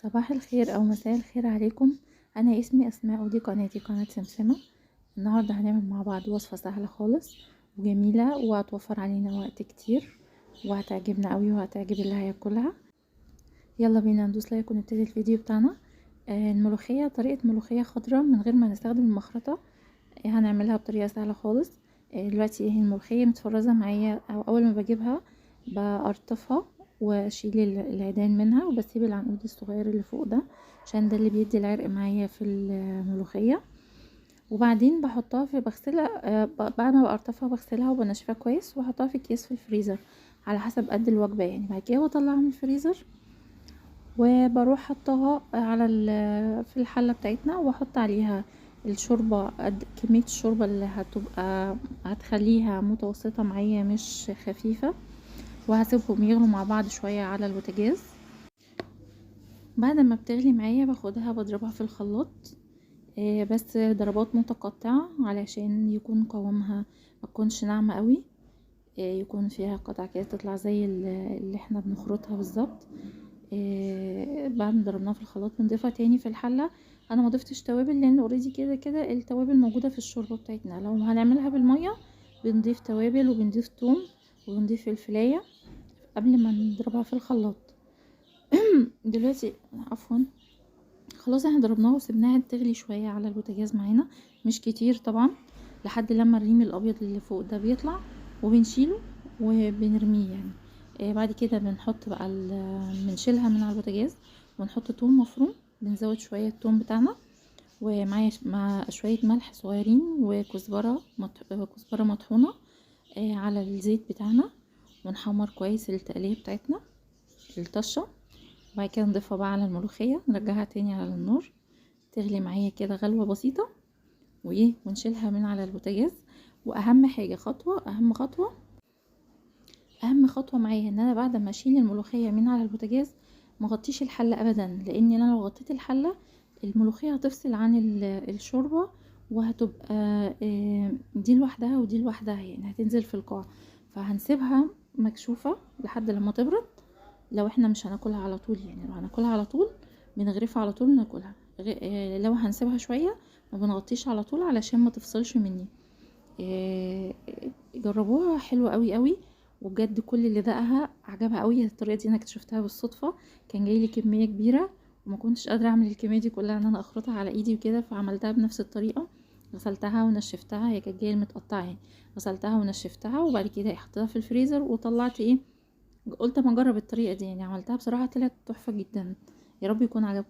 صباح الخير او مساء الخير عليكم. انا اسمي اسماء ودي قناتي قناة سمسمة. النهاردة هنعمل مع بعض وصفة سهلة خالص وجميلة وهتوفر علينا وقت كتير وهتعجبنا قوي وهتعجب اللي هياكلها. يلا بينا ندوس لايك ونبتدي الفيديو بتاعنا. الملوخية طريقة ملوخية خضراء من غير ما نستخدم المخرطة. هنعملها بطريقة سهلة خالص. دلوقتي الملوخية متفرزة معايا، او اول ما بجيبها بقرطفها واشيل العيدان منها وبسيب العنقود الصغير اللي فوق ده عشان ده اللي بيدي العرق معايا في الملوخية. وبعدين بحطها بغسلها، بعد ما بقرطفها بغسلها وبنشفها كويس واحطها في اكياس في الفريزر على حسب قد الوجبة يعني. بعد كده بطلعها من الفريزر وبروح حطها في الحلة بتاعتنا واحط عليها الشوربة قد كمية الشوربة اللي هتخليها متوسطة معايا مش خفيفة، وهسيبهم يغلوا مع بعض شوية على البوتاجاز. بعد ما بتغلي معايا باخدها بضربها في الخلاط، بس ضربات متقطعة علشان يكون قوامها متكونش ناعمة قوي، يكون فيها قطع كده تطلع زي اللي احنا بنخرطها بالظبط. بعد ما ضربناها في الخلاط بنضيفها تاني في الحلة. انا ما ضفتش توابل لان اوريدي كده كده التوابل موجودة في الشوربة بتاعتنا. لو هنعملها بالمية بنضيف توابل وبنضيف توم وبنضيف فلفلاية قبل ما نضربها في الخلاط. دلوقتي عفوا خلاص احنا ضربناها وسبناها تغلي شوية على البوتاجاز معانا، مش كتير طبعا، لحد لما الريم الابيض اللي فوق ده بيطلع وبنشيله وبنرميه يعني. بعد كده بنحط بقى بنشيلها من على البوتاجاز ونحط توم مفروم، بنزود شوية التوم بتاعنا ومعايا مع شوية ملح صغيرين وكزبرة كزبرة مطحونة على الزيت بتاعنا، ونحمر كويس التقلية بتاعتنا الطشة. وبعد كده نضيفها بقى على الملوخية، نرجعها تاني على النار تغلي معايا كده غلوة بسيطة ونشيلها من على البوتاجاز. واهم حاجة اهم خطوة معايا ان انا بعد ما اشيل الملوخية من على البوتاجاز مغطيش الحلة ابدا، لان انا لو غطيت الحلة الملوخية هتفصل عن الشوربة وهتبقى دي لوحدها ودي لوحدها يعني هتنزل في القاع. فهنسيبها مكشوفة لحد لما تبرد لو احنا مش هناكلها على طول يعني. لو هناكلها على طول بنغرفها على طول ناكلها، لو هنسيبها شوية ما بنغطيش على طول علشان ما تفصلش مني. جربوها حلوة قوي قوي وبجد كل اللي دقها عجبها قوي. الطريقة دي انا اكتشفتها بالصدفة، كان جاي لي كمية كبيرة وما كنتش قادرة اعمل الكمية دي كلها ان انا اخرطها على ايدي وكده، فعملتها بنفس الطريقة. غسلتها ونشفتها، هي كانت جايه متقطعه يعني، غسلتها ونشفتها وبعد كده حطيتها في الفريزر وطلعت قلت اما اجرب الطريقه دي يعني. عملتها بصراحه طلعت تحفه جدا. يا رب يكون عجبكم.